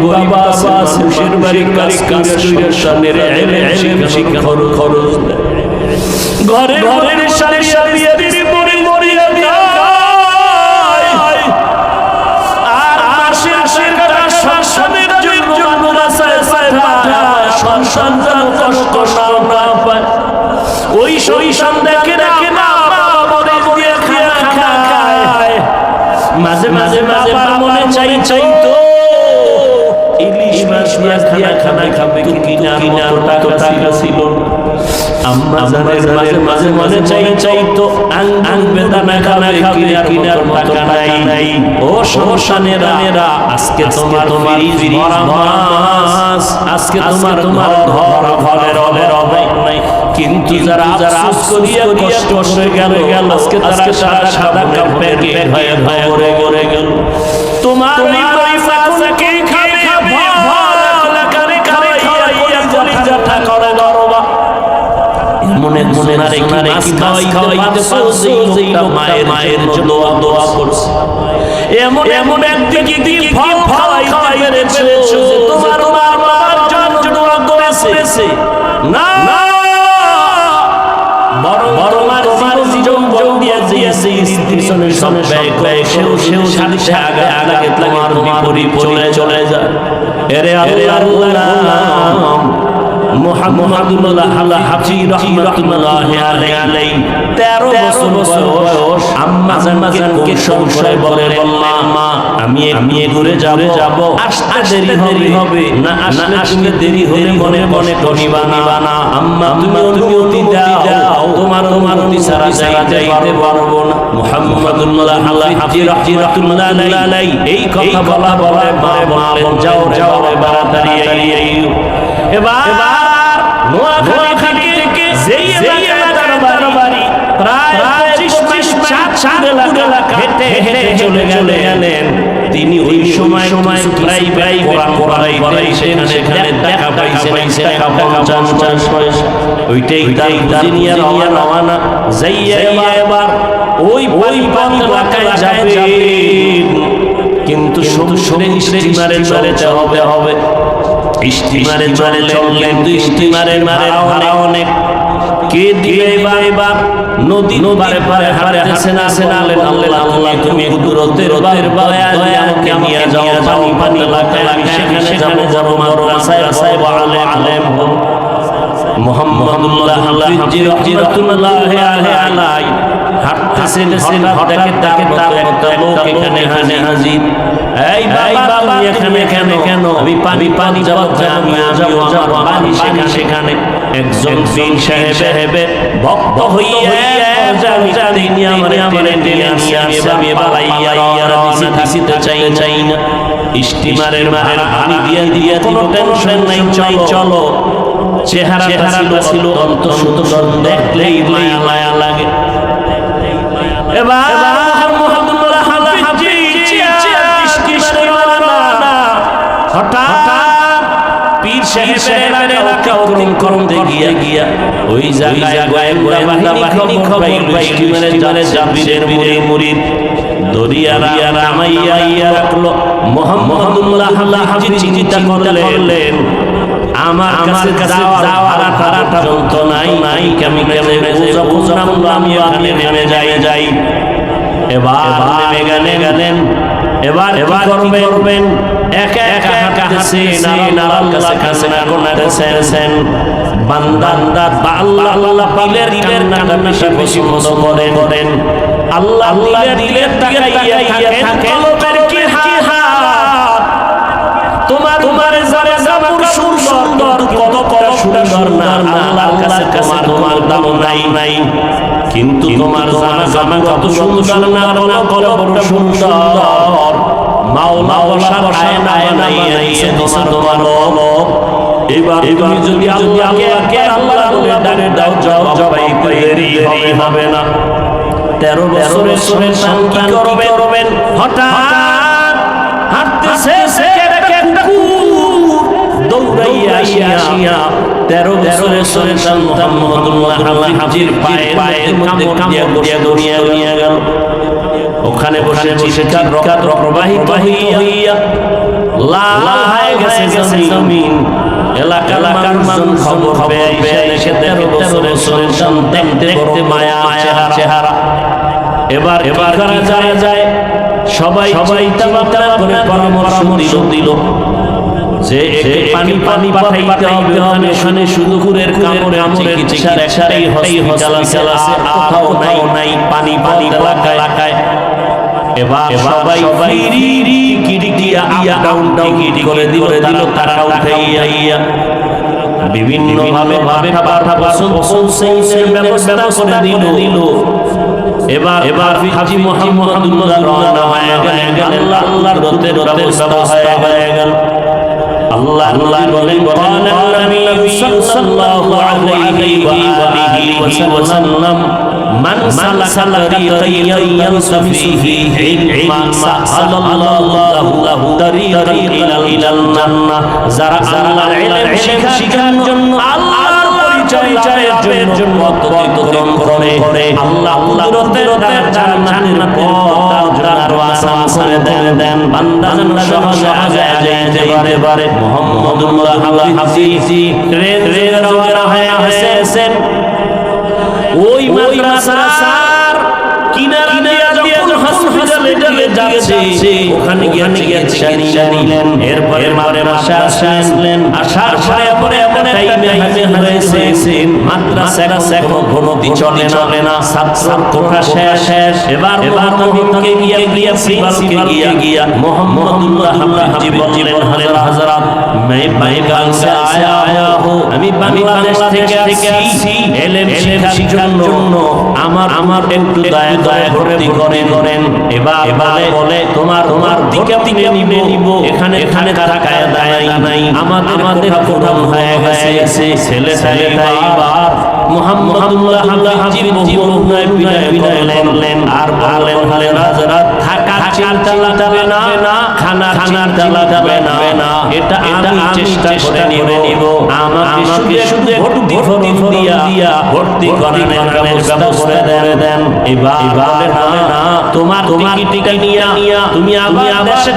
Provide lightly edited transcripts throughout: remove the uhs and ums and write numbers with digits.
বাবা শ্বশুর বাড়ি কাজ করে সানের ইলম শিক্ষা খরচ ঘরে ঘরে সারে সারিয়ে দিবি মরি মরিয়া যায় আর মাসের টাকা সন্তানের জন্য মাদ্রাসায় পাঠায় সন্তান যেন কষ্ট না পায় ওই সন্তানকে রাখে না মরে দিয়ে খায় মাঝে মাঝে বাবার মনে চাইতো ইলিশ মাছ দিয়া খানা খাবে কিনা টাকা ছিল আম্মা জানের মাঝে মাঝে চাইতো আঙ্গুর বেদানা খানা খাবে কিনার টাকা নাই ও সমস্যানেরা আজকে তোমার মাস আজকে তোমার ঘরের অভাব নাই কিন্তু যারা আফসোস করিয়া কষ্ট করে গেল আজকে তারা সাদা কাপড় হয়ে ঘরে গেল তোমার পয়সাকে খাবে ভালো করে খাইয়া কলিজাটা করে গরবা মনে রে মাছ খাওয়াইতে পারছে এই লোকটা মায়ের জন্য দোয়া করছে এমন একদিকে দিন ফল খাওয়াইতে পেরেছো তোমার বাবার জন্য দোয়া করেছে না বড় মার জীবন দিয়ে দিয়েছে পিছনে সব ব্যয় সেও সাথে আগে তোমার বিপরীত চলে যায় এরে আল্লাহ মুহাম্মদুল্লাহ হাফি রাহমাতুল্লাহি আলাইহি 13 বছর বয়স আম্মা জানকে সংশয় বলে মা আমি ঘুরে যাব আসতে দেরি হবে না আসলে দেরি হলে মনে টনিবা না আম্মা তুমি অনুমতি দাও তোমার অনুমতি ছাড়া যাইতে পারবো না মুহাম্মদুল্লাহ হাফি রাহমাতুল্লাহি আলাইহি এই কথা বলে মা যাও এবার তাড়াতাড়ি এবার নোয়াখালী থেকে যেই এলাকার বাড়ি প্রায় 25 এলাকা হেঁটে চলে গেলেন তিনি ওই সময় প্রায় কোরআন পড়াই সেখানে দেখা পাইছেন টাকা 50 পয়সা ওইটাই তার নিয়ে রওনা যাইয়া এবার ওই এলাকায় যাবে কিন্তু স্টিমারে চলতে হবে স্টিমারে চললে স্টিমারে ভাড়া অনেক কে দিবে এবার নদী পারে হাঁটতেছে না আল্লাহ তুমি দূরত্বের আমাকে নিয়ে যাও পানি লাগে সেখানে যাব মাদ্রাসায় আলেম মুহাম্মদুল্লাহ হাফিজ রাহমাতুল্লাহি আলাইহি হাঁটতেছেন হঠাৎ লোক এখানে হাজির এই বাবা এখানে কেন আমি পানি যাব পানি সেখানে একজন পীর সাহেবের ভক্ত হইয়া জানি আমারে টেনে নিয়ে আমি বালাইয়া দিতে চাই না স্টিমারের পানি দিয়ে কোনো টেনশন নাই চলো চেহারাটা ছিল অন্ত সুন্দর দেখলেই মায়া লাগে এবার হঠাৎ পীর সাহেবের এলাকা অতিক্রম গিয়া ওই জায়গায় বাহিনী খবর স্টিমারে জাবিরের মুরিদ দরিয়ারা নামাইয়া রাখলো মুহাম্মদুল্লাহ হাফিজ চিন্তা করলেন আমার কাছে যাওয়ার পর্যন্ত নাই আমি আমি নেমে যাই এবার নেমে গেলেন এবার করবেন একা হাসেন আল্লাহর কাছে না করতেছেন বান্দা আল্লাহ দিলের কান্নাটা বেশি পছন্দ করেন আল্লাহ দিলের তাকাইয়া থাকেন কলবের কি হাত তোমার যারা জামার সুন্দর কত সুন্দর না আল্লাহর কাছে তোমার দাম নাই কিন্তু তোমার জামা কত সুন্দর না কলবটা সুন্দর মাওলা আয়না বানাইছে তোমার এবার তুমি যদি আল্লাহকে আল্লাহ বলে ডাকে যাও জবাই করে দেরি হবে না 13 বছরের সন্তান করবেন হঠাৎ হাঁটতেছে দৌড়াইয়া আসিয়া 13 বছরের সন্তান মুহাম্মদুল্লাহ হাফিজের পায়ের মধ্যে কামড় দিয়ে নিয়ে গেল ওখানে বসে তার রক্ত প্রবাহিত হইয়া লাল হয়ে গেছে জমিন। এলাকার মানুষ খবর পেয়ে এসে 13 বছরের সন্তান দেখতে মায়া চেহারা। এবার করা যায়, সবাই চিন্তা করে পরামর্শ দিল যে পানি পাঠাইতে হবে। ওখানে শুধু কুকুরের কামড়ে চিকিৎসার একটাই হসপিটাল আছে, আর কোথাও নাই পানি এলাকায়। এবার সবাই ডাউন করে দিল তারা উঠাইয়া বিভিন্ন ভাবে খাবার পৌঁছে ব্যবস্থা করে দিল। এবার হাজী মুহাম্মদুল্লাহ রওনা হয়ে গেলেন। আল্লাহর রতের ব্যবস্থা হয়ে গেল। আল্লাহ বলেন, ক্বালা নবী সাল্লাল্লাহু আলাইহি ওয়া আলিহি ওয়াসাল্লাম, মান সালাকা তারিকান ইয়ালতামিসু ফীহি ইলমান সাহাল্লাহু লাহু তারিকান ইলাল জান্নাহ। যারা আল্লাহর ইলম শিখার জন্য আল্লাহর পরিচয়ের জন্য অতিক্রম করে আল্লাহ কুদরতের জান্নাতের পথ দরওয়াজা করে দেন। বান্দা সহজে যেতে পারে। মুহাম্মদুল্লাহ হাফিজি ট্রেন রওনা হয়ে গেছেন। ওই মাদ্রাসার কিনারা দিয়ে যখন হসপিটালে যাচ্ছে, ওখানে গিয়ে চিকিৎসা নিলেন। এরপরে বাসা আসলেন। আসার পরে টাইমে হয়েছে মাদ্রাসা এখন ঘনতি চলে না, ছাত্র কোঠা শেষ। এবার নবীকে গিয়া মুহাম্মদুল্লাহ হাফিজি বললেন, হযরত मैं गांव से आया हूं, আমি বাংলাদেশ থেকে আসছি ইলম শিখার জন্য। আমার একটু দয়া ভর্তি করেন। এবার বলে তোমার দিকে নিব। এখানে কায়দা নাই। আমাদের কোঠা হয়ে গেছে। ছেলে এবার মুহাম্মদুল্লাহ হাফিজি বহুনায় বিদায় করলেন। আর বললেন, হযরত থাকা চিন্তা লাগবে না, খানার জ্বালা যাবে না। এটা আমি চেষ্টা করে নিব। আমাকে শুধু ভর্তি দিয়া ভর্তি করানোর ব্যবস্থা করে দেন। এবার না, তোমার টিকিট নিয়া তুমি আবার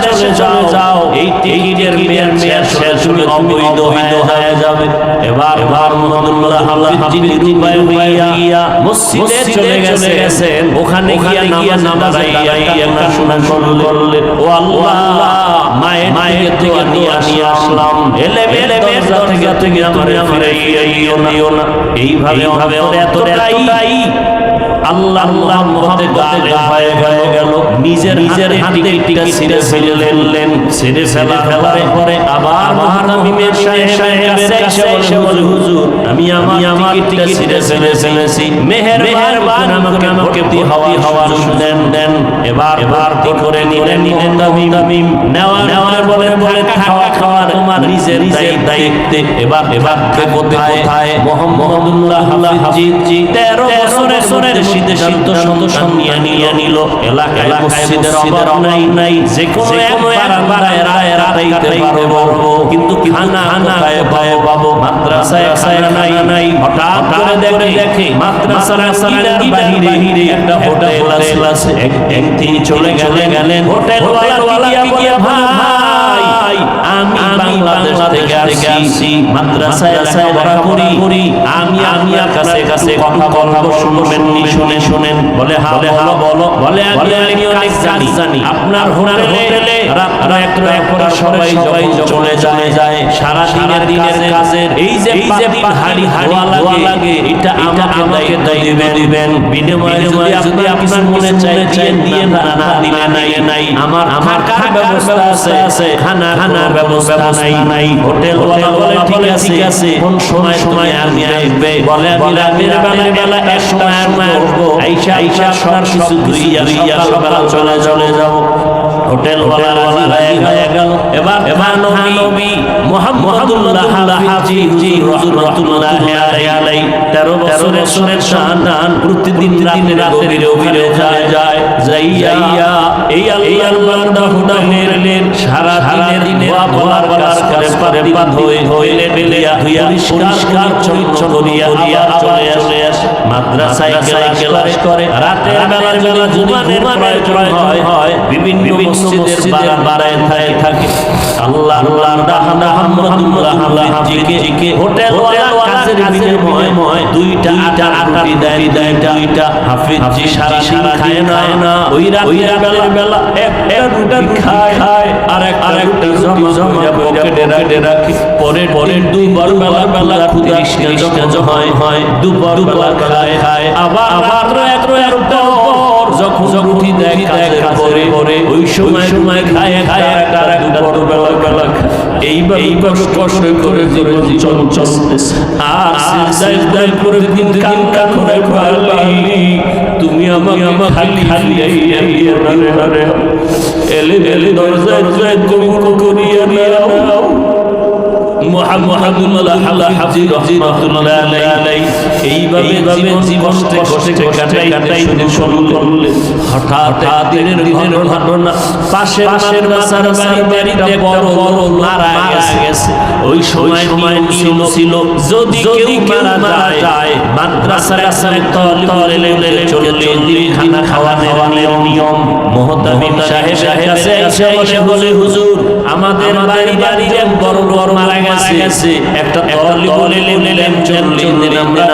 দেশে চলে যাও। এই টিকিটের মেয়াদ শেষ হলে অবৈধ হয়ে যাবে। এবার মুহাম্মদুল্লাহ হাফিজি দুবাই হইয়া মসজিদে চলে গেছেন। ওখানে গিয়া নামাজ আদায় করলেন। ও আল্লাহ, মায়ের থেকে নিয়ে আসলাম। এলে দরজা থেকে আমার ইও না। এইভাবে এতটাই আল্লাহ মহতে গালে হয়ে গেল। নিজের হাতে টিকা ছিঁড়ে ফেললেন। ছিঁড়ে ফেলার পরে আবার নবীর সাহেবের কাছে বলে, হুজুর আমি আমার টিকা ছিঁড়ে ফেলেছি, মেহেরবান আমাকে হওয়া দেন। এবার কি করে নিলেন তামিম। নেওয়ার বলে খাওয়ার তোমার নিজের দায়িত্বে। এবার কোথায় মুহাম্মদুল্লাহ হাফিজি 13 বছরের সিদ্ধ সন্তান নিয়ে নিল। এলাকায় মসজিদের অভাব নাই। যে কোনো একবার রাইতে পারবো, কিন্তু খানা পাবো। মাদ্রাসায় খানা নাই। হঠাৎ করে দেখে মাদ্রাসার বাহিরে একটা হোটেল আছে। তিনি চলে গেলেন। হোটেলওয়ালা গিয়া, ভাই আমি বাংলাদেশ থেকে আসছি, মাদ্রাসায় লেখাপড়া করি। আমি আপনার কাছে কথা বলবো, শুনেন। বলে হ্যাঁ বলো। বলে আমি অনেক জানি। আপনার হোটেলে রাত সবাই চলে যায়। সারা দিনের কাজের এই যে হাড়ি ধোয়া লাগে, এটা আমাকে দিবেন। বিনিময়ে যদি আপনার মনে চাই দিয়ে না দিলে নাই। আমার থাকার ব্যবস্থা আছে, খানার ব্যবস্থা নাই। হোটেল ওয়ালা বলে ঠিক আছে, কোন সময় আমি আসবে। বলে আমি বেলা এক সময় আসবো। আইসা সব কিছু ধুইয়া সকাল চলে যাব। হোটেল ওয়ালা রাজি হয়ে গেল। এবার নবী মুহাম্মদুল্লাহ হাফিজি রাহমাতুল্লাহি আলাইহি 13 বছরের সন্তান প্রতিদিন রাতের গভীরে যায়। এই আল্লাহর বান্দা হোটেলের সারা দিনের ধোয়া বলার করে হইলে বেলিয়া পরিষ্কার পরিচ্ছন্ন করিয়া চলে আসে মাদ্রাসায় ক্লাস করে রাতের বেলা জুমানের প্রয়োজন হয় বিভিন্ন মসজিদের বারান্দায় থাকে আল্লাহ মুহাম্মদুল্লাহ হাফিজকে হোটেল কাজের বিনিময়ে দুইটা আটা রুটি দেয় দুইটা হাফিজ সারা খায় না ওই রাতের বেলা একটা রুটি খায় আর একটা জমা পকেটে রাখে পরে দুবার বেলা ক্ষুধা হয় দুবার বেলা খায় আবার একটা যখন রুটি দেয় পরে ওই সময় খায় আর একটা বেলা এইভাবে কষ্ট করে জীবন চলতেছে আর সিজদায় করে দিন কান করে পারলি তুমি আমাকে খালি এলে দরজায় তুমি করিয়া নাও মুহাম্মদুল্লাহ হাফিজ রাহমাতুল্লাহ আলাইহি এইভাবে জীবন কষ্টে কাটাই শুরু করলে হঠাৎ দিনের ঘটনা পাশের মাসার বাড়িতে বড় মারা গেছে ওই সময় ছিল যদি কেউ মারা যায় মাদ্রাসার তলে চলে খানা খাওয়ানোর নিয়ম মুহতামিম সাহেব কাছে এসে বলে হুজুর আমাদের বাড়িতে বড় মারা গেছে একটা তরলি বলে নিলেন চললেন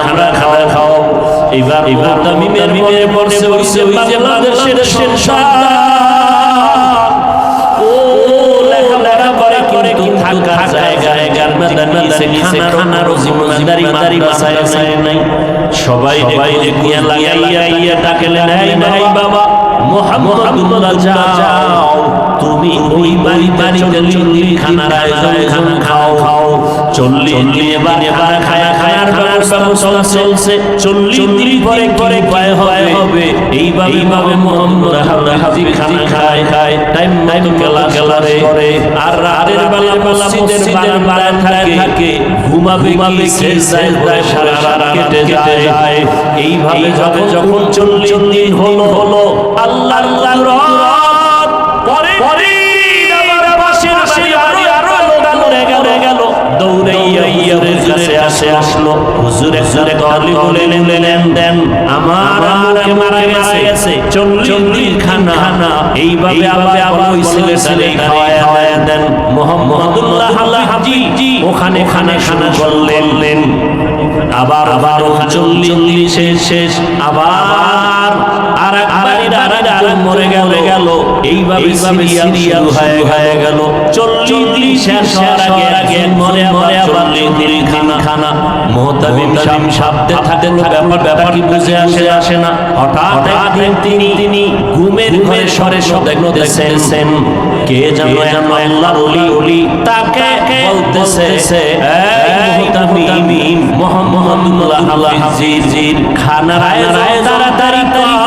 আমরা খাওয়া খাও এবার মুহতামিমের মনে পড়ছে ওই যে বাংলাদেশের সন্তান ও লেখা করে কিন্তু থাকা জায়গার মধ্যে খানা রোজি মাদারি মাসায় নাই সবাই নিয়ে লাগাইয়া ডাকলেন এই বাবা মুহাম্মদুল্লাহ যাও তুমি ওই বাড়িতে চল্লি খানার আয়োজন খাও চল্লি এবার খায়ার ব্যবস্থা চলছে চল্লি পরে ভয় হবে এইভাবে মোহাম্মদ হাফিজ খানা খায় টাইম গেলা করে আর রাতের বেলা মসজিদের বারান্দায় থাকে ঘুমাবে সিজদায় সারা রাত কেটে যায় এইভাবে যখন 40 দিন হলো আল্লাহর রহমত পরে আমার পাশের বাড়ি আরো দৌড়ে গেল দৌড়াইয়া কাছে আসলো হুজুর একজনে তরলি বলে দেন আমার মারা গেছে 40 দিন খানা এইভাবে আবার ওই ছেলে খাওয়ায়া দেন মুহাম্মদুল্লাহ হাফিজ ওখানে খানা করলেন আবার 40 শেষ আবার আর একবার মরে গেল এইভাবে সিরিয়াল হয়ে গেল 40 শেষ হওয়ার আগে মরে আবার খানা মুহতামিম শব্দে থাকে ব্যাপার বুঝে আসে না হঠাৎ একদিন তিনি ঘুমের ঘরে সরে দেখতেছেন কে যেন আল্লাহর ওলি তাকে বলতেছে এই মুহতামিম মুহাম্মদুল্লাহ হাফিজের খানার আয়োজন তাড়াতাড়ি কর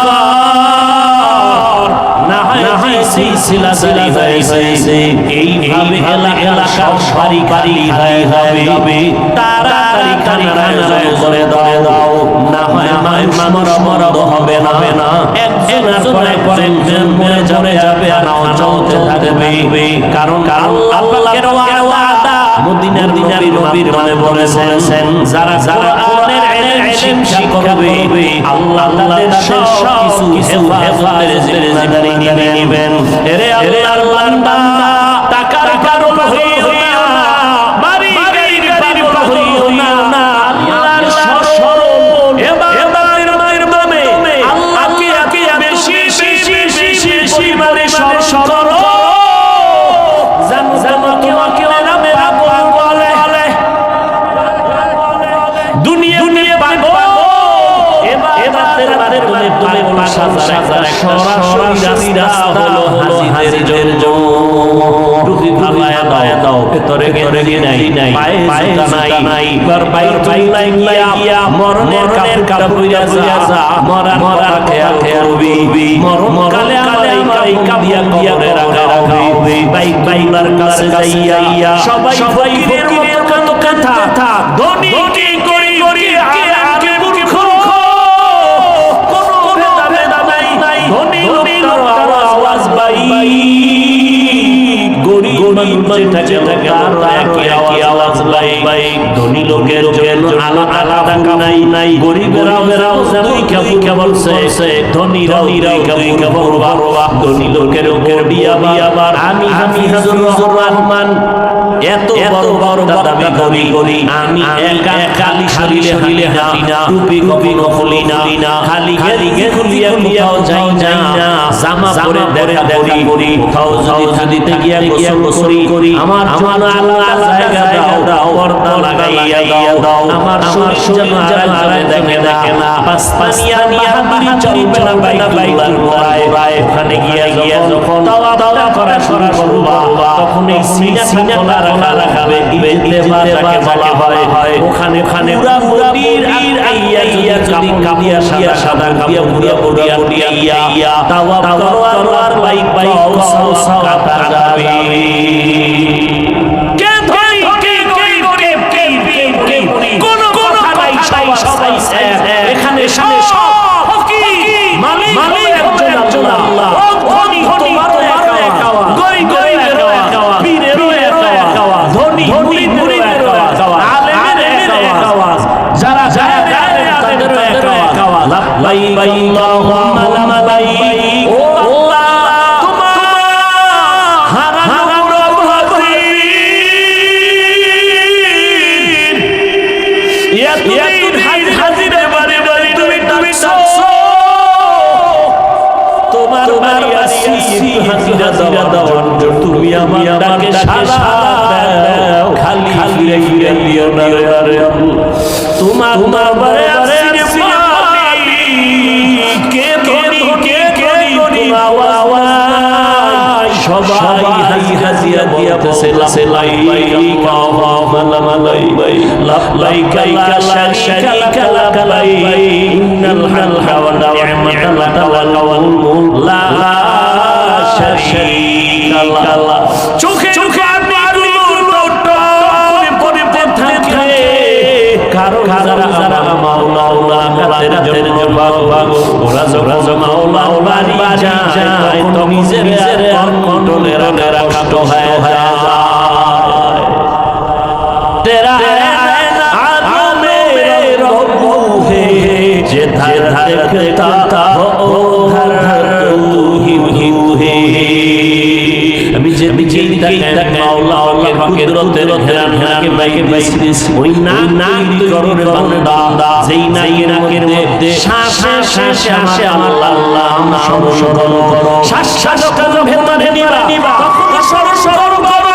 না হয় সিলসিলা জারি হয়েছে এইভাবে এলাকার বাড়ি হয়ে যাবে তাড়াতাড়ি খানার আয়োজন করে দাও না হয় মরদ হবে না একজনের পরে মরে যাবে আর চলতে থাকবে কারণ আল্লাহর ওয়াদা মদিনার নবীর মনে বলেছেন যারা কোরআনের ইলম শিক্ষা করবে আল্লাহ তাদের সব কিছু হেফাজতের জিম্মাদারি নিয়ে নেবেন এরে আল্লাহর বান্দা টাকার কারণ হইও না বাড়ি গাড়ির পাগল হইও না আল্লাহর শরণ এবারের নামে আল্লাহকে বেশি পরিমাণে শরণ জানো কেউ নামে বলে দুনিয়া পাগল এবারের তুমি সরাসরি রাস্তা হলো হাজিদের রুটি ভালায়া দাও ভেতরে গিয়ে নাই পায়ে নাই বাইর গিয়া মরণের কাপড় পরিয়া যা মরা খেয়াল করবি মরণ কালে আমার এই কাবিয়া করে রাখা হবে বাইর কাছে যাইয়া সবাই ফকিরের মতো কথা ধনী কি করি আগে মূর্খ কোনো ভেদা নাই ধনী লোকটার আওয়াজ বাই গরিব যেটাকে তার একই ভাই ধনী লোকের জন্য আলাদা কামাই নাই, গরিবেরাও যেমন কেবল সে ধনীরাও কেবল বাবা, ধনী লোকের গড়ি আবার আমি হাফিজুর রহমান এত বড় দাবি করি, আমি একা খালি শরীরে হাঁটি না, টুপি কখনো খুলি না, খালি খুলিয়া কোথাও যাই না, জামা পরে দেখা করি, কোথাও যদি গিয়া গোসল করি, আমার আল্লাহ জায়গা দাও, পর্দা লাগাইয়া দাও, আমার শরীর যেন আড়ালে দেখে না, পানিয়া বাহাদুরি চলবে না বাইতুল্লাহর গোড়ায়, ওখানে গিয়া যখন তাওয়া করা শুরু করবা, তখন এই সিনা রাখাবে, ইজতেমা যাকে বলা হয়, ওখানে পুরা বডির আইয়া যদি কামিয়া সাদা কামিয়া পুরিয়া তাওয়া তলোয়ার বাইক কাটা যাবে। এখানে সব মালিক একজন আল্লাহ, তোমারও এক আওয়াজ, গরিবেরও এক আওয়াজ, পীরেরও এক আওয়াজ, ধনী মুরিদেরও এক আওয়াজ, আলেমের এক আওয়াজ, যারা জানে তাদেরও এক আওয়াজ, লাব্বাইক আল্লাহুম্মা লাব্বাইক, ও আল্লাহ তোমার হারানো হাজিরে বারে বারে তুমি ডাকছো, তোমার বাড়ি আসি হাজিরা দেওয়ার জন্য, তুমি আমার ডাকে সাড়া দাও, খালি ফিরে দিও না রে, তোমার বারে আসি কে ধনী আওয়াজ, সবাই হাজিরা দিয়া বসে লাইক লাইক লা শারীকা লাক ইন্নাল হামদা ওয়া নি'মাতা লাকা ওয়াল মুলক লা শারীকা লাক। চোখে আপনি থাকে কারণ যারা মাওলা কাদের জন্য ওরা মাওলা যায় তো নিজের কন্ট্রোলে রাখা হয়ে যায়। তেরা देखता हो हर तू ही আমি যে তক মাওলা के कुदरत ध्यान के বাইস ওই না করুন বান্দা যেই নাকের মধ্যে শ্বাস আল্লাহ সমসরণ করো শ্বাস ভেতরে নিবা তখন সরসর করো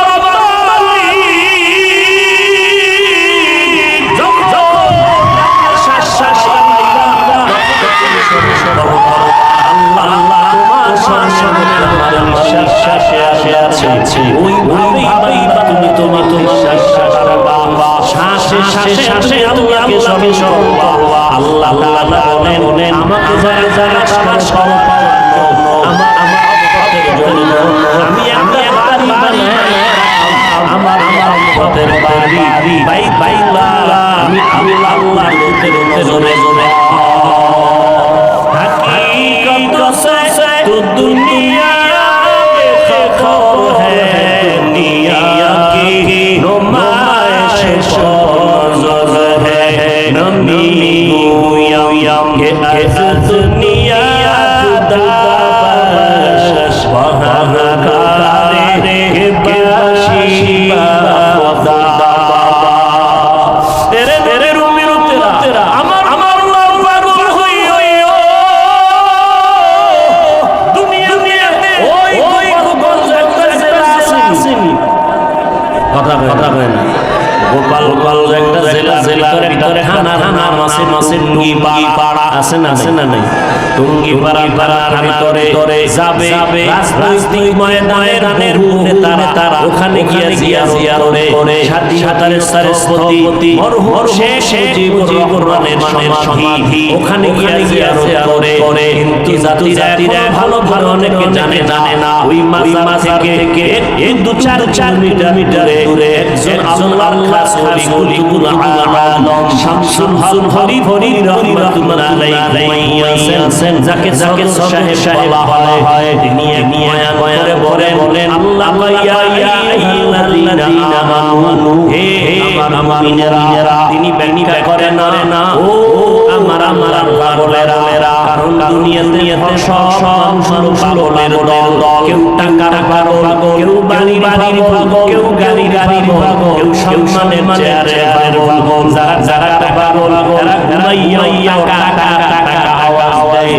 ওখানে গিয়ে জিয়ারত করে সাতারের সভাপতি মরহুম শেখ মুজিবুর রহমানের সমাধি ওখানে গিয়ে জিয়ারত করে কিন্তু জাতিরা ভালো অনেকে জানে না ওই মাজার থেকে দু চার মিটারে দূরে একজন আল্লাহর খাস ওলিউল আলম শামসুল হরি রহমাতুল্লাহ আলাইহি আছেন যাকে সাহেব বলা হয় তিনি বয়ান করে বলেন আল্লাহ ইয়া আইয়ুহাল্লাযীনা আমানু হে মুমিনেরা তিনি ব্যাখ্যা করেন না ও আমার পাগলেরা, কারণ দুনিয়াতে সব মানুষ পাগলের দল। কেউ টাকার পাগল, কেউ বাড়ির পাগল, কেউ গাড়ির পাগল, কেউ সম্মানের চেয়ারের পাগল। যারা পাগল তারা ঘুমাইয়া টাকা আওয়াজ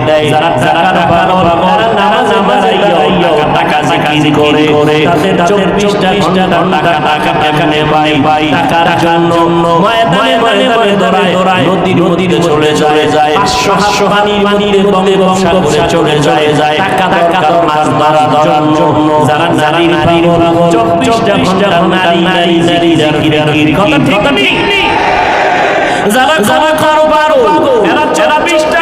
দেয়, যারা পাগল তারা নামাজে যাইয়া টাকা জিকির করে। তাদের 24টা ঘন্টা টাকা এখানে পাই, টাকার জন্য ময়দানে দৌড়ায়, নদীতে চলে যায়, 500 পানির মধ্যে বংশে চলে যায়। টাকা দরকার মাছ ধরার জন্য। যারা নারীর পাগল, 24টা ঘন্টা নারী জিকির। কথা ঠিক নেই? যারা কারো পাগল এরা 20টা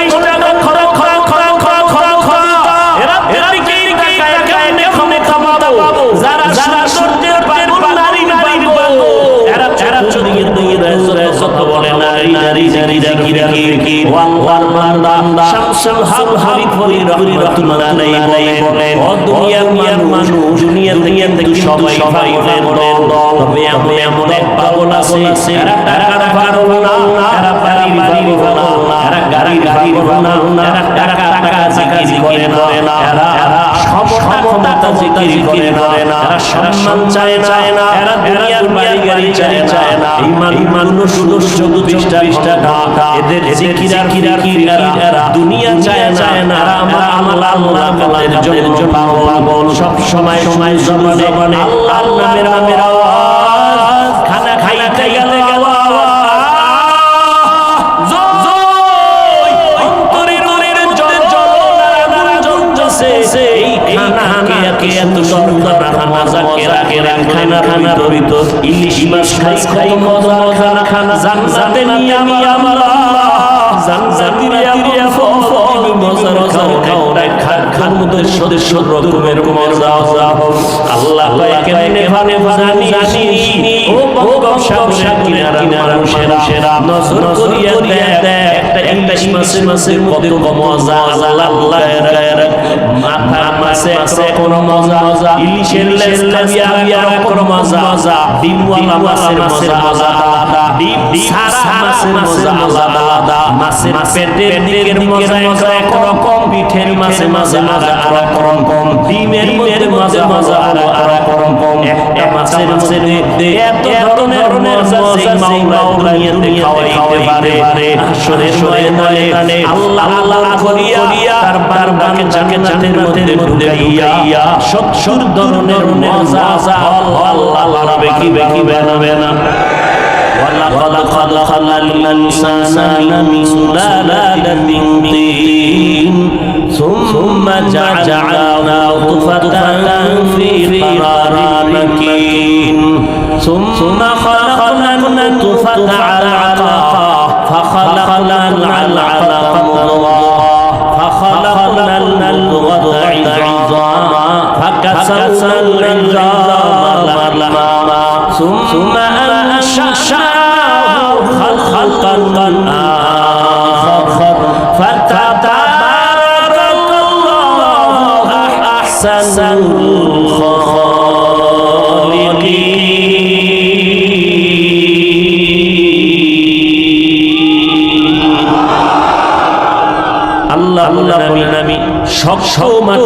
সম্মান চায় না, এরা দুনিয়ার বাড়ি গাড়ি চায় না। মানুষ শুধু 20টা টাকা, এদের জিকিরা দুনিয়া চায় না। আমরা আল্লাহর জন্য পাগল, সব সময় জবানে আল্লাহর নামের আওয়াজ, খানা খাইতে গেলে ইলিশ মাছ খাই খানা জান্নাতে নিয়ে আমার জান্নাতে নিয়ে মজার খাও খান মধ্যে সদস্য রকমের মজা আল্লাহ কেমনে জানি ও বংশা কিনারা মানুষেরা নজর করিয়া দেয় একটা ইলিশ মাছের কত মজা। আল্লাহ মাথা মাছে কোন মজা, ইলিশের লেজ খাবিয়া কোন মজা, ডিমওয়ালা মাছের মজা আলাদা, সারা মাছের মজা আলাদা, মাছের পেটের দিকের মজা একরকম, পিঠের মাছের মজা আরেকরকম, ডিমের মজা আরেকরম। একটা মাছের এত ধরনের মজা যে মাওলা দুনিয়াতে খাওয়াইতে পারে। আসরে ময়দানে আল্লাহ করিয়া তার বারবাকে জান্নাতের মধ্যে ঢুকাইয়া 70 ধরনের মজা আল্লাহ রাবে কি বেনাবে না। ولقد خلقنا الإنسان من سلالة من طين ثم جعلناه نطفة في قرار مكين ثم خلقنا النطفة علقة فخلقنا العلقة مضغة فخلقنا المضغة عظاما فكسونا العظام لحما ثم أنشأناه خلقا آخر فتبارك الله أحسن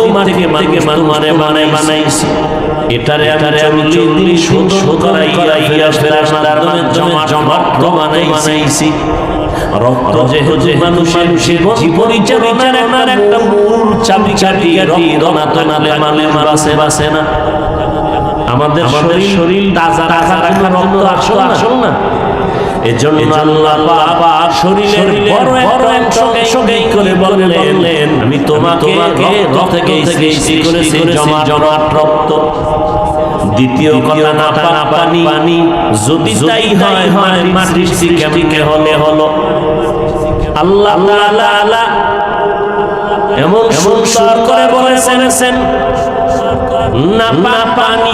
মাটি থেকে মানে বানাইছি। এটারে আমি 40 করাইয়া ফেরার জমাট বানাইছি। রক্ত যেহেতু মানুষের পরিচালনার একটা মূল চাবি মানে বাসে না। আমাদের শরীর তাজা রাখার রক্ত আসল না। এজন্য আল্লাহ পাক শরীরের বড় অংশকে করে বললেন আমি তোমাকে রক্ত থেকে সৃষ্টি করেছি জমাট রক্ত। দ্বিতীয় কথা না পানি যদি তাই হয় মাটির থেকে হলো আল্লাহ তাআলা এমন সুন্দর করে বলেছেন না পানি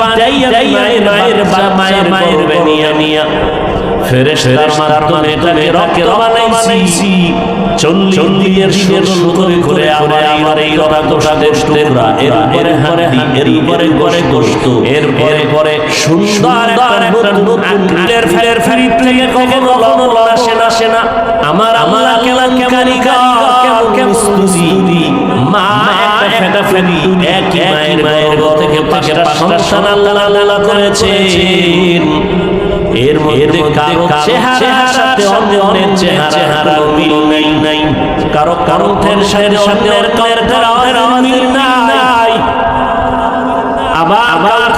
মায়ের বেনিয়া ফেরেশতার মাধ্যমে এটাকে রক্ত বানাইছি 40 দিনের শুরু করে আমার এই রক্তটাকে টুকরা এরপরে হাড্ডি এরপরে গোশত এরপরে সুন্দর একটা নতুন আকৃতির ফের থেকে কখনো আসে না আমার আল্লাহ কেমন কারিগর কেমন মিস্ত্রি মা একটা ফেরি একই মায়ের গর্ভ থেকে 5টা সন্তান আল্লাহ করেছেন এর মধ্যে কারো চেহারার সাথে অন্যের চেহারার মিল নাই কারো কণ্ঠের সাথে অন্যের কণ্ঠের মিল নাই আবার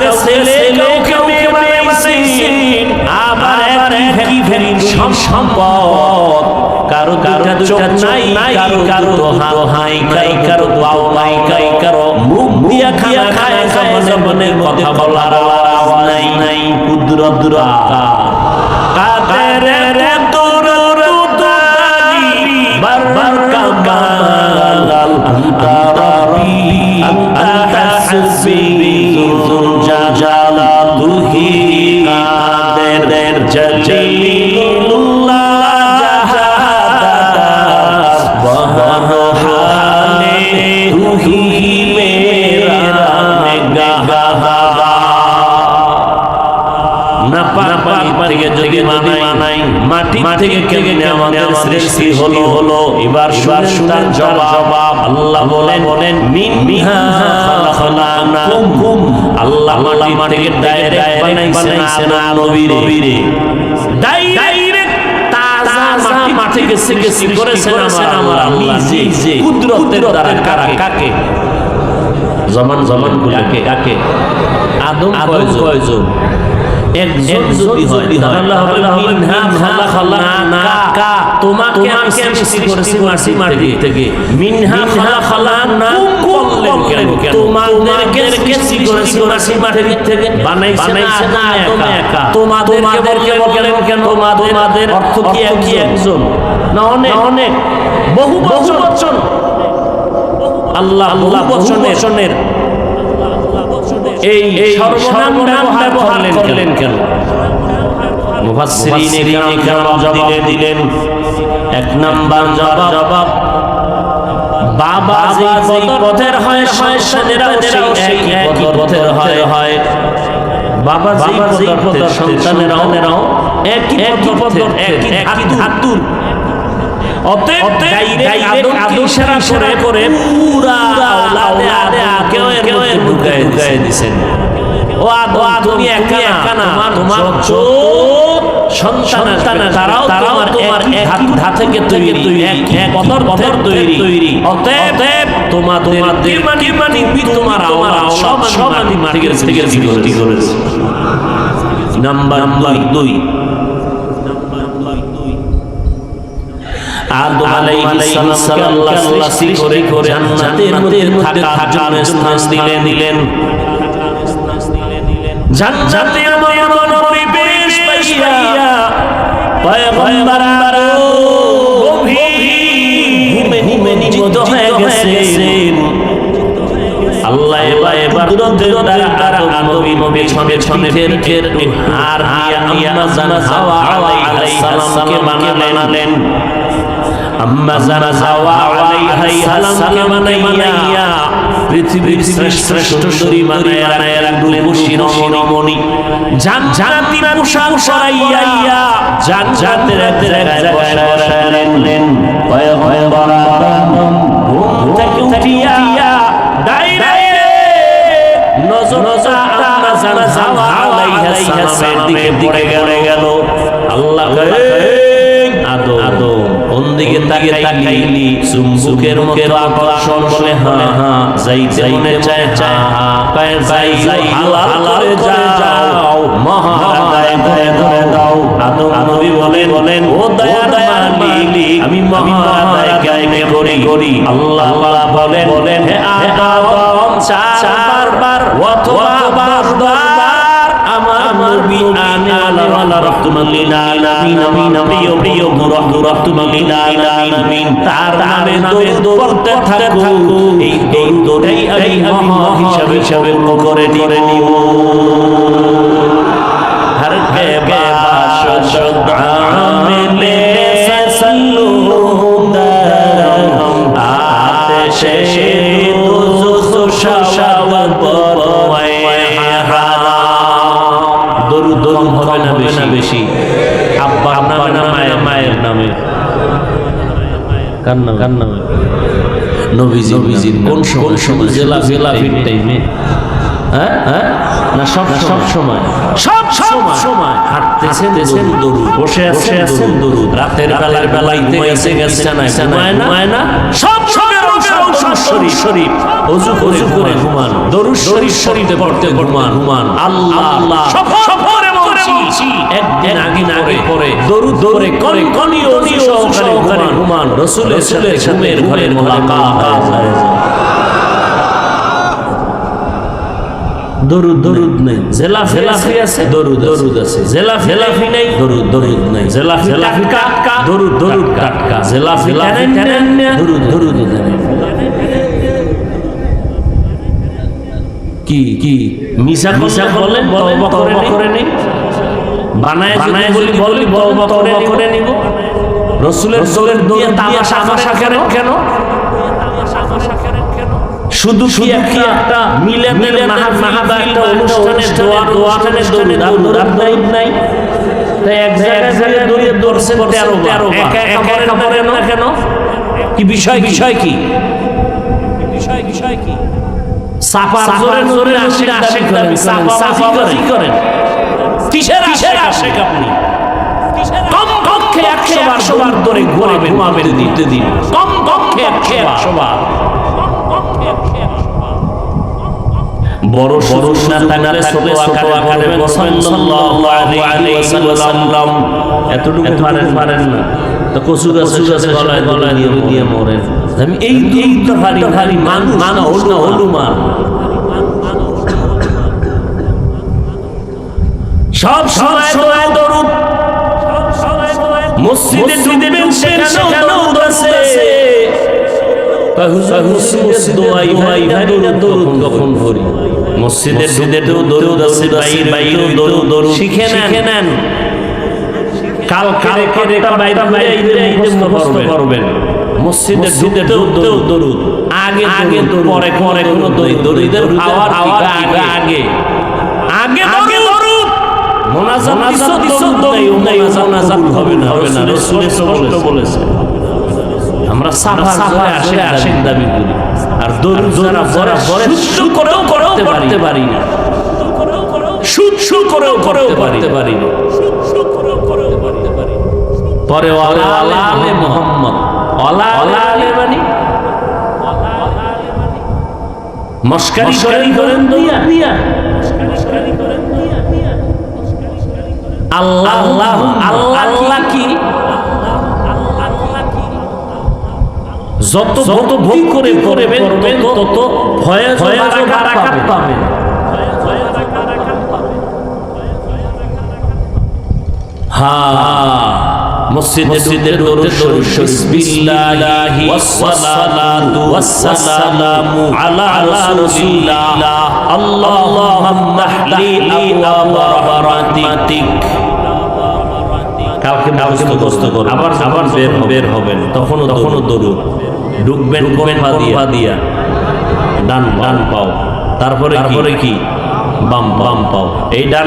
কেউ বানাইছেন আবার একই ফেরি সম্পদ কারো দুটা নাই কারো হাই কাই কারো দোয়া নাই কাই কারো মুখ দিয়া খায় জবানের কথা বলার আওয়াজ নাই কুদরত কাদের দুরুদানি বারবার কামাল আনতা রাব্বি আনতা হাসবি যুল জালালুহি কাদের জলিলুল্লাহ মাটি থেকে কেমনে আমাদের সৃষ্টি হলো এবার শুনতাম জবাব আল্লাহ বলেন মিনহা খালাকনাকুম আল্লাহ মাটি থেকে ডাইরেক্ট বানাইছে না নবীরে ডাইরেক্ট তাজা মাটি থেকে সৃষ্টি করেছেন আমার আল্লাহ নিজে কুদরতের দ্বারা কাকে জমান কাকে আদম কয়জন একজন যদি হয় তাহলে হবে মিনহা খালাকনাকা তোমাকে আমি সৃষ্টি করেছি মাটি থেকে মিনহা খালাকনাকুম বললেন কেন তোমাদেরকে সৃষ্টি করেছি মাটি থেকে বানাইছে না একা তোমাদেরকে বললেন কেন তোমাদের অর্থ কি একজন না অনেক বহু বচন আল্লাহ বচনের এই সর্বনাম ব্যবহার করলেন কেন মুফাসসিরিনে কিরাম জবাব দিলেন এক নাম্বার জবাব বাবা যেই পথের হয় সন্তানেরাও সেই একই পথের হয় বাবা যেই পথের সন্তানেরাও একই পথের একই ধাতুর অতএব ডাইরেক্ট আদম ইশারা করে পুরা আওলাদে কেউ ঢুকায় দিয়েছেন ও আদম তুমি একা না তোমার সন্তান তারাও তোমার এক ধাত থেকে তৈরি এক পথর তৈরি অতএব তোমাদের তোমার সব মাটি থেকে সৃষ্টি করেছে নাম্বার 2 আদম আলাইহিস সালাম আল্লাহ সৃষ্টি করে জান্নাতের মধ্যে থাকার স্থান দিলেন জান্নাতে আমার নবী বেশ পাইয়া পয়গম্বর গভীর ঘুমে নিযুক্ত হয়ে গেছেন আল্লাহ এবার কুদরতের দ্বারা নবী ছনে ফের আর আম্মা জানা হাওয়া আলাইহিস সালামকে বানালেন আম্মা জানা হাওয়া আলাইহিস সালামকে বানাইয়া পৃথিবীর শ্রেষ্ঠ সুন্দরী বানায়া রাখলেন শিরোমণি জান্নাতি পোশাক পরাইয়া জান্নাতের জায়গায় বসালেন পয়গম্বর আদম ঘুম থেকে উঠিয়া নজর আম্মা জানা হাওয়া আলাইহিস সালামের দিকে পড়ে গেল আল্লাহ আদম ওদিকে তাকাইলি চুম্বকের মতো আকর্ষণ বলে হ্যাঁ যাইতে মনে চায় পায় যাই হালাল করে যাও মহারাজায় ধরে দাও আদম নবী বলেন ও দয়ার মালিক আমি মহারাজাকে করি আল্লাহ বলেন হে আদম চারবার অথবা 10 বার আমার নবী আনা রাহমাতুল লিল আলামিন প্রিয় রাহমাতুল লিল আলামিন তার নামে দৌড়তে থাকো এই দৌড়টাই আমি হিসাবে করে নিব হর কে বাস আমলে সাল্লুম আতেশে দুজখ শাওয়াত বয় হারাম। দরুদ হবে না বেশি? আব্বার নামে না মায়ের নামে? কার নামে? নবীজির। কোন সময়? জেলাফির টাইমে? হ্যাঁ না সব সময় হাঁটতেছেন দরুদ, বসে আছেন দরুদ, রাতের বেলাইতে গেছে না সব শরীফ ওযু করে ঘুমান, দরুদ শরীফ পড়তে ঘুমান। আল্লাহ সফরে বলছি একদিন আগে পরে দরুদ করে কনিও সহকারে ঘুমান। রাসূলের সাথে ঘরের মোলাকাত হয়। দরুদ নেই, জেলাফি আছে, দরুদ আছে। জেলাফি নেই, দরুদ নেই। জেলাফি টাটকা, দরুদ টাটকা। জেলাফি টানেন না, দরুদ জানেন। কি মিশা বলেন, তওবা করে নেই, বানায় বলি তওবা করে নিব। রাসূলের দরুদ দিয়ে তামাশা কেন? শুধু একটা মিলাদের মাহফিল একটা অনুষ্ঠানে দোয়াখানে দরুদ নাই। তাই এক জায়গায় দরুদ দর্শন 13 বার একা পড়েন না কেন? কি বিষয় কি? সাফা জোরে আশিক দাবি করেন। কিসের আশিক আপনি? কমপক্ষে 100 বার ধরে ঘুমাবেন দিন। কমপক্ষে 100 বার। বড় না থাকলে ছোট আকারে সাল্লাল্লাহু আলাইহি ওয়াসাল্লাম এতটুকু পারেন না তো কচু গাছে গলায় দিয়ে মরেন। আমি এই তো ভারী মানা হলুমান সব সময় দরুদ মসজিদে দিবেন সেখানেও দরুদ আছে। মসজিদের দরুদ আছে, বাইরে দরুদ শিখে নেন। কালকে বাইরে মুখস্থ করবেন। মসজিদের দরুদ আগে পরে কোনো দরুদের আগে দরুদ মোনাজাত হবে না। রাসূল স্পষ্ট বলেছে আমরা সাফা আশিক দাবি করি, আর দরুদ যারা শুদ্ধ করেও করতে পারি না, শুদ্ধ করেও করতে পারি না। পরে আলে মুহাম্মদ আলে মানে মস্কারি করেন দিয়া আল্লাহ কি যত ভোগ করে করবেন তত ভয়ে বারাকাত পাবেন। মসজিদের দরুদ শরীফ বিসমিল্লাহি ওয়াসসালাতু ওয়াসসালামু আলা রাসূলিল্লাহ আল্লাহুম্মা ইফতাহলি আবওয়াবা রাহমাতিক। কালকে মুখস্থ করুন, আবার বের হবেন, তখনও দরুদ ঢুকবেন পা দিয়া ডান পাও, তারপরে কি বাম পাও। এই ডান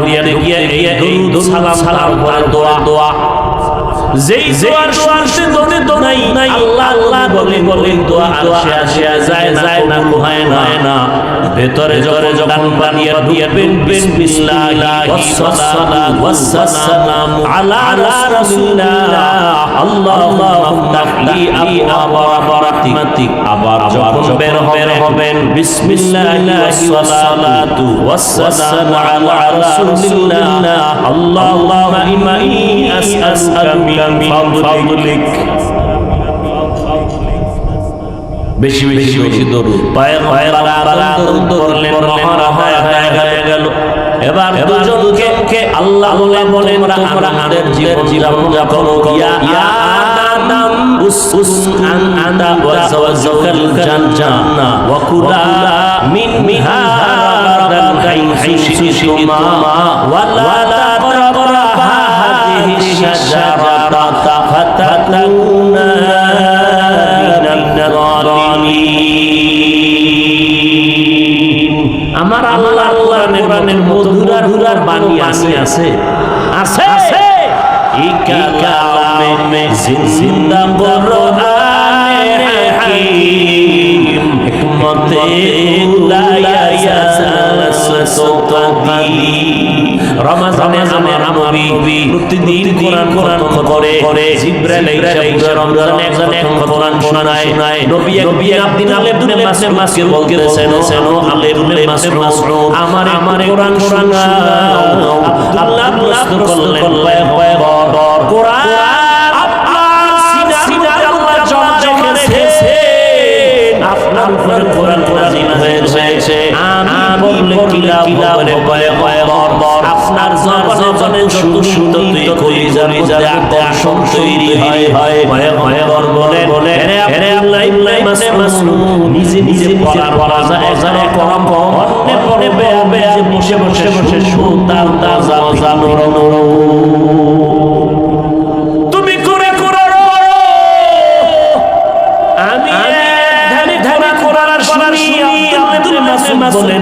দিয়া গিয়ে এই দরুদ সালাম দোয়া যেই দোয়ার শুনতে দরুদ নাই আল্লাহ বলে দোয়া আসে যায় না হয় না। ভেতরে যখন পানিয়া দিবেন বিসমিল্লাহি ওয়াসসালামু আলা রাসূলিল্লাহ আল্লাহুম্মা ইফতাহলি আবওয়াবা রাহমাতিক। আবার যখন বের হবেন বিসমিল্লাহি ওয়াসসালাতু ওয়াসসালামু আলা রাসূলিল্লাহ আল্লাহুম্মা ইন্নী আসআলুকা মিন ফাদলিক। বেশি দরুদ পায়ে দরুদ করলেন, হয়ে গেল। এবার দুজনকে আল্লাহ বলেন তোমরা আমাদের জীবন যাপন ইয়া আদম উসকুন আনতা ওয়া যাওজাকাল জান্নাহ ওয়া কুলা মিনহা রাগাদান হাইসু শিতুমা ওয়া লা তাকরাবা তাকুনা মিনাল যালিমিন। আমার আল্লাহ কোরআনের মধুর বাণী আছে এই কালামে জিন্দা কোরআনে হাকিম হিকমতে উলাইয়া সালাসাতুবি। রমজানে আমার নবী প্রতিদিন কোরআন করে জিবরাইল এসে রমজানে এক কোরআন শোনায়। নবী একদিন ইবনে মাসউদকে বলতেছেন ইবনে মাসউদ আমার কোরআন শোনাও। আল্লাহ প্রশ্ন করলেন পয়গম্বর কোরআন আপনার সিনাতে আল্লাহ জমা রেখেছেন, আপনার উপরে কোরআন নাযিল হয়েছে, আমি বললে কি লাভ হবে পয়গম্বর? আপনার জবানে শুনতে কলিজার মধ্যে আসন তৈরি হয়। পয়গম্বর বলে আরে আল্লাহ ইবনে মাসউদ নিজে পড়া যায় কম অন্যে পড়ে বসে শুনতাম জানো তুমি করে আমি ধ্যানে কোরআন শুনি।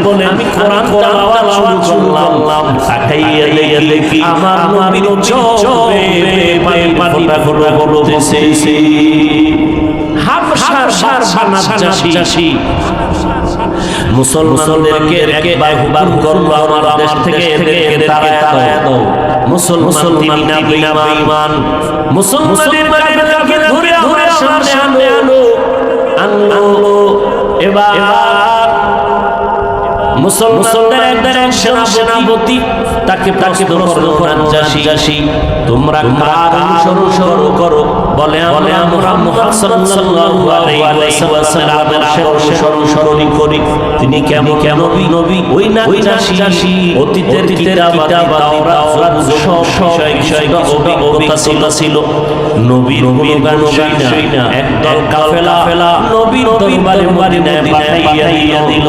বলে আমি কোরআন তেলাওয়াত শুরু করলাম। তাকাইয়া দেখি আমার নবীর চোখে পানি ফোঁটা পড়তেছে। হাবশার বানাচ্ছি মুসলমানদেরকে একবার করলো আমার দেশ থেকে তাড়ায় দাও। মুসলমান বিনামান মুসলমানের কাফেরকে ধরে সামনে আনলো। এবার মুসলমানদের একজন সেনাপতি তাকে প্রশ্ন করলো নাজ্জাশী তোমরা কার অনুসরণ করো? বলে আমরা মুহাম্মদ সাল্লাল্লাহু আলাইহি ওয়াসাল্লামের অনুসরণ করি। তিনি কেমন নবী? ওই নাজ্জাশী অতীতের কিতাব তাওরাত সব বিষয় অভিজ্ঞতা ছিল। নবীর গুণগান শুনা একদল কাফেলা নবীর দরবারে মদিনায় পাঠাইয়া দিল।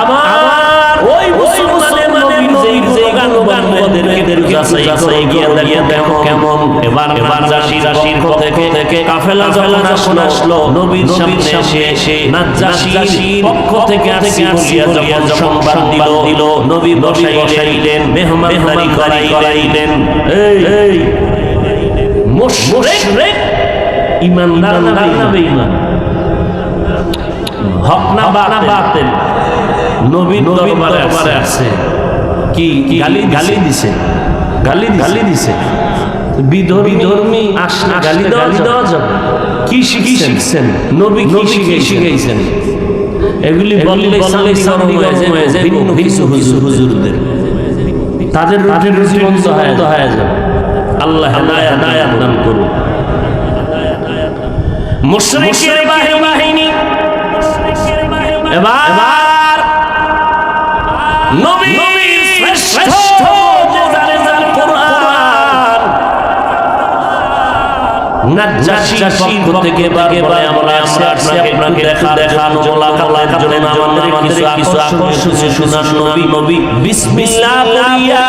আমার ওই মুসলমানের নবী যেই গান ওদেরকে যাচাই গিয়ে দেখো কেমন। এবার নাজ্জাশীর থেকে কাফেলা যখন আসলো নবীর সামনে এসে নাজ্জাশীর পক্ষ থেকে আসিয়া সংবাদ দিল। নবী বসাইলেন, মেহমানদারি করাইলেন। এই মুশরিক ঈমানদার না বেঈমান, হক না বাতিল? নবীর দরবারে আছে কি গালি দিছে বিধর্মী আসলে গালি দেওয়া যাবে? কি শিখছেন নবী? কি শিখাইছেন? এগুলি বললে সামনে হয়ে যায় ভিন্ন হুজুরদের, তাদের রুজি বন্ধ হয়ে যাবে। আল্লাহ হেদায়েত দান করুন। মুশরিকের বাহিনী এবার নবীর শ্রেষ্ঠ মুজাজ্জাল কোরআন নাজ্জাশীর পক্ষ থেকে বলে আমরা আপনাকে দেখানো মোলাকাতের জন্য আমাদের কিছু আকর্ষণীয় শোনান। নবী বিসমিল্লাহ বলিয়া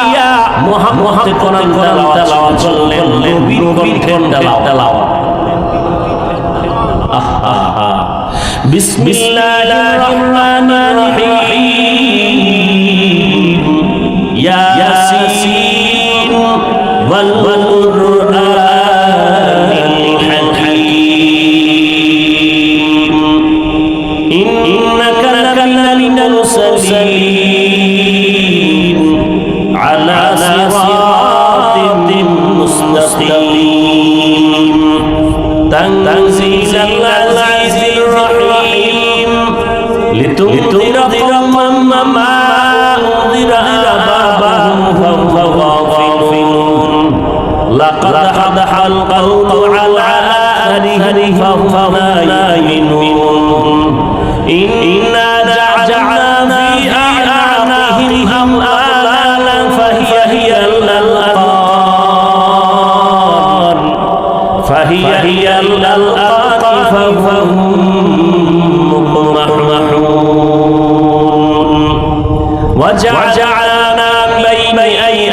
মুহাম্মদ কোরআন তেলাওয়াত করলেন। নবীর কণ্ঠে তেলাওয়াত। বিসমিল্লাহির রহমানির রহিম ইয়াসিন ওয়াল কুরআনিল হাকীম ইন্নাকা লামিনাল মুরসালিন আলা সিরাতিন মুস্তাকিম তানজিলাল আজিজির রহিম লিতুনদিরা কওমান মা উনদিরা আবাহুম ফাহুম গাফিলুন লাকাদ হাদাল কওলু আলা আরিহিম ফাহুম লা yu'minun ইন্না জা'আলনা ফি আ'নাকিহিম আগলাlan ফাহিয়াল আযকান ফাহিয়াল আযকান ফাহুম وجعلنا بين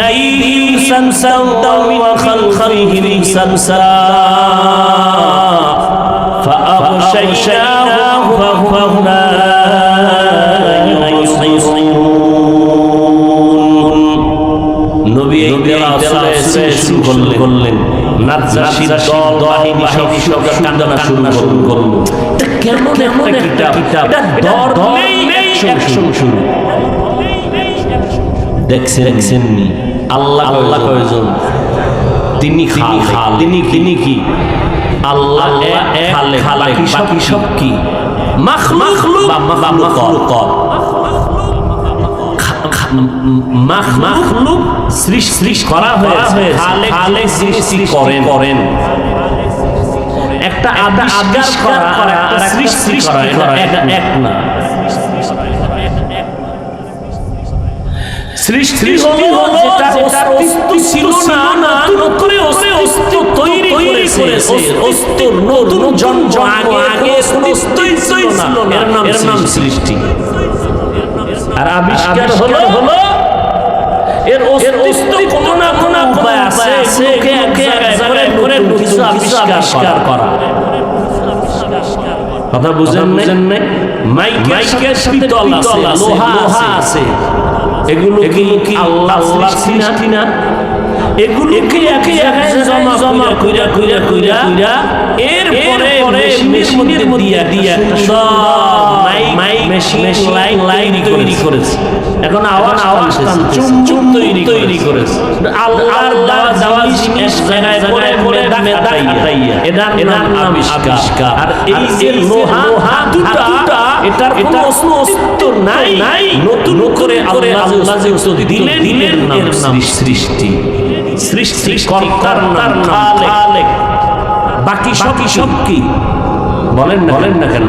أيديهم سدا ومن خلفهم سدا فأغشيناه فهم لا يبصرون নবী এই তেলাওয়াত শুরু করলেন নাজ্জাশীর দল বাহিনী সব কান্না শুরু করলো কেমন একটা কিতাব এটা ধরলেই অ্যাকশন শুরু দেখছেন নি আল্লাহ কয়জন তিনি খাল তিনি কি আল্লাহ বাকি সব কি মাখলুক বা মাখলুকাত মাখলুক সৃষ্টি করা হয়েছে খালেক সৃষ্টি করেন একটা আবিষ্কার করা আর সৃষ্টি করা এটা এক না সৃষ্টি হলো যেটার অস্তিত্ব ছিল না নতুন করে অস্তিত্ব তৈরি করেছে অস্তিত্ব নতুন জন্ম আগে অস্তিত্বই ছিল না এর নাম সৃষ্টি আর আবিষ্কার হলো এর অস্তিত্ব কোনো না কোনো উপায় আছে এক জায়গায় করে কিছু আবিষ্কার করা কথা বুঝেন না মাইকের পিতল আছে লোহা আছে এগুলো কি আল্লাহ সৃষ্টি না এগুলোকে এক জায়গায় জমা কইরা এরপরে মেশিনের মধ্যে দিয়া একটা মাইক মেশিন লাইন তৈরি করেছে এখন আওয়াজ চুম তৈরি করেছে আল্লাহর দেওয়া জিনিস জায়গায় করে দেখাইয়া এটার নাম আবিষ্কার আর এই যে লোহা দুটা এটার কোনো অস্তিত্ব নাই নতুন করে আল্লাহ যে দিলেন এর নাম সৃষ্টিকর্তার নাম খালেক বাকি সব কি বলেন না কেন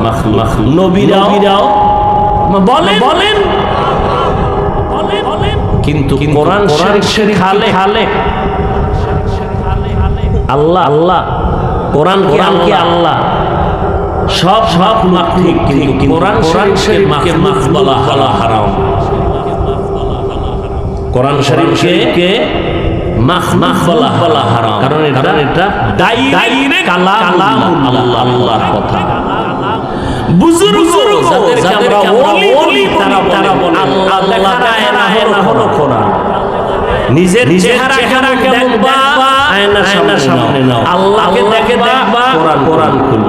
মাখলুক নবীরাও বলেন কিন্তু কোরআন শরীফ খালেক আল্লাহ কোরআন কি আল্লাহ সব ঠিক কিন্তু কোরআন শরীফকে মাখলুক বলা হারাম কোরআন শরীফকে মাখলুক বলা হারাম কারণ এটা ডাইরেক্ট কালামুল্লাহ আল্লাহর কথা বুজুর্গ যাদের আমরা ওলি তারা বলে আল্লাহ তাআলা হলো কোরআন নিজের চেহারা কেমন দেখবা আয়নার সামনে নাও আল্লাহকে দেখবা কোরআন খুলো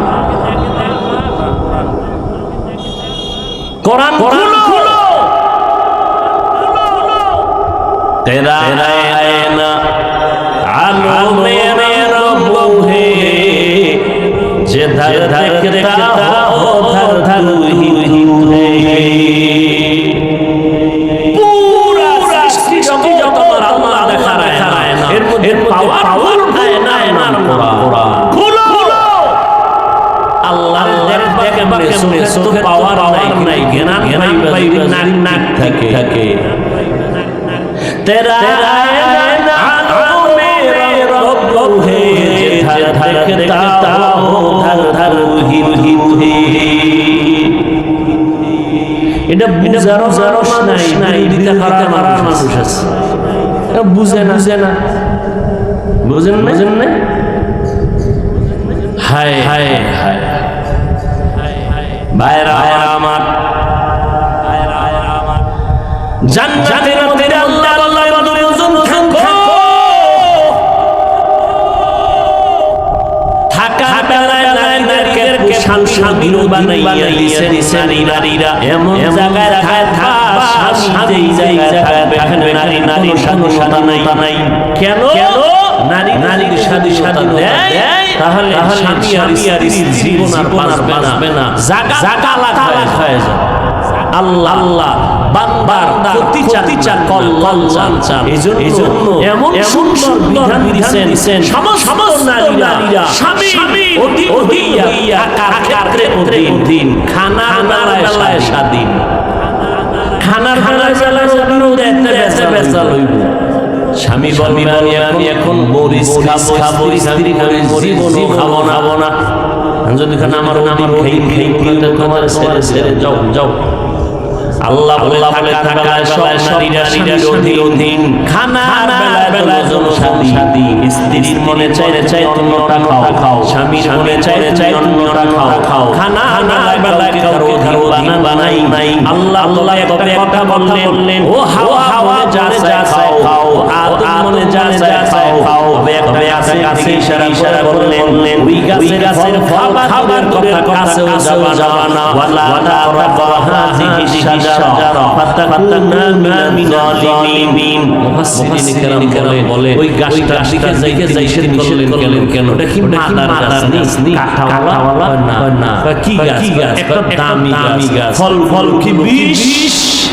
কোরআন খুলো तेरा आईना आलो मेरे रब है जिधर देखता हो उधर ही है पूरा सृष्टि जगत अल्लाह दिखा रहा है इन पावर आईना कुरान खुलो अल्लाह देखे सुने तो पावर नहीं ज्ञान नाक থাকে तेरा आईना आलो मेरे रब है जिधर देखता हो उधर ही है এটা বুঝারো নাই দিতে পারার মানুষ আছে বুঝে না বুঝেন না হায় ভাইরা আমার জান্নাতের মধ্যে আল্লাহ বন্ধুজন থাকা বেলায় নারীদেরকে স্বামী বানাইয়া দিয়েছেন নারীরা এমন জায়গায় থাকা স্বামী যেই জায়গায় থাকবে নারী স্বাধীনতা নাই কেন নারীর স্বাধীনতা দেয় তাহলে স্বামী আর জীবন আর বাঁচবে না জায়গা আলাদা হয়ে যায় আল্লাহ বান্দার প্রতিচার কল্যাণ চান এজন্য এমন সুন্দর বিধান দিয়েছেন সমস্ত নারীরা স্বামী অধীয়া ক্ষেত্রে অধীন খানার বেলায় স্বাধীন খানার বেলায় দেখতে বেচা লইব স্বামী বলবি আমি এখন মরিচ খাবো স্ত্রী জীবনও খাবো না যদি আমার খেই তোমার ছেড়ে যাও আল্লাহ বলে থাকায় সব নারীরা অধীন খানার সাদি স্ত্রীর মনে চাই অন্যটা খাও স্বামীর মনে চাই অন্যটা খাও খানা বেলায় কাউকে বানাই নাই আল্লাহ একটা কথা বললেন ও হাওয়া যা খাও আদম মনে যা খাও একটা কাছে ইশারা করলেন ওই গাছের খাবার কথা কাছেও যাবা না ওয়ালা তারাবা হাযিহি শাজারা ফাতাকুনা মিনাল যালিমিন মুফাসসিরিন কেরাম বলে ওই গাছটা দিকে যাইতে নিষেধ করলেন কেন এটা কি মাদার গাছ নি কাঁঠাওয়ালা না কি গাছ একটা দামি গাছ ফল কি বিষ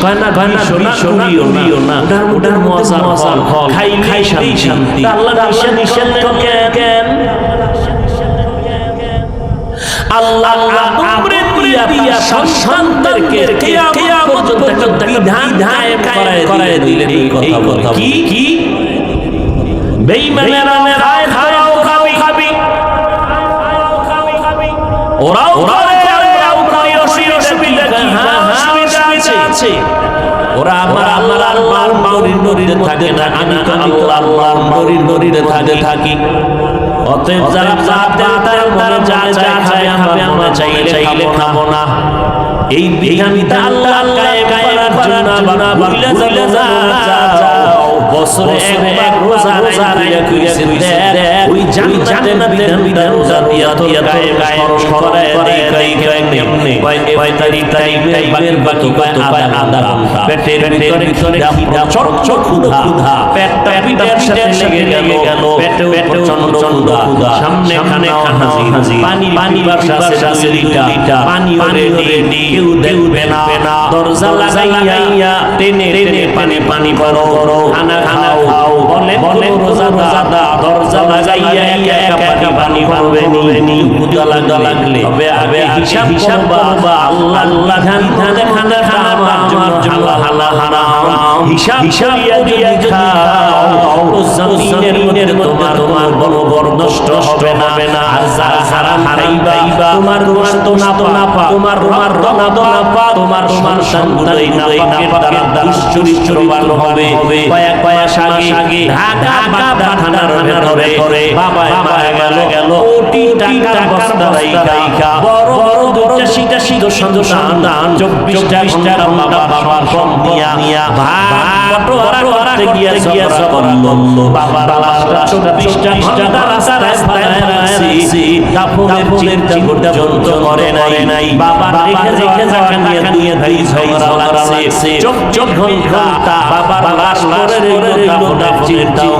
কানা শোনিও না ওটার মজা ফল খাই শান্তি আল্লাহ নিষেধ কেন আল্লাহ আমরে দিয়া সন্তানদেরকে কিয়ামত পর্যন্ত বিধান করায় দিলেন এই কথা কি বেঈমানেরা খাও খাবি ওরাও আছে ওরা আমার আল্লাহর নরীতে থাকে না আমি তো আল্লাহর নরীতে থাকি অতএব যারা তার মনে যা খায় আমরা চাইলে খাবো না এই বিধানটা আল্লাহ কায়েম করার জন্য ভুলে যাও বছরে একবার রোজা ওই জান্নাতের বিধান রোজা দিয়া কায়েম করায় দেই কেমনে কয় তারিখ বাকি আধা ঘন্টা পেটের ভিতরে চট ক্ষুধা পেটটা পিঠের সাথে লেগে গেল পেটে প্রচন্ড ক্ষুধা সামনে খানে হাজির পানি বাসার সাথে লিটা পানি রেডি কেউ দেখবে না দরজা লাগাইয়া টেনে পানি পারো খানা খাও বলে রোজাদা দরজা লাগাইয়া একা পানি পারবে নি ক্ষুধা লাগলে হবে হিসাব করবা আল্লাহ ধান খানা খাওয়ার জন্য হারাম হিসাব দিয়া খাও জমিনের তোমার বড় নষ্ট হবে না আর যারা হারাম খাইবা তোমার না পা তোমার তোমার সন্তানই না পাকে দ্বারা চরিত্রবান হবে কয়েক আগে ঢাকা থানার ভেতরে বাবা মারা গেল কোটি টাকার বস্তা রাইখা বড় দুটা শিক্ষিত সন্তান 24টা বাবার নিয়া বটোয়ারা করতে গিয়া করলো বাবার লাশটা 24টা রাস্তায় রাখছি কাপড়ের চিন্তা পর্যন্ত করে নাই বাবা রেখে যাওয়া নিয়ে দুই ভাই ঝগড়া লাগছে চোখ ঘন্টা বাবার লাশ করে চিন্তাও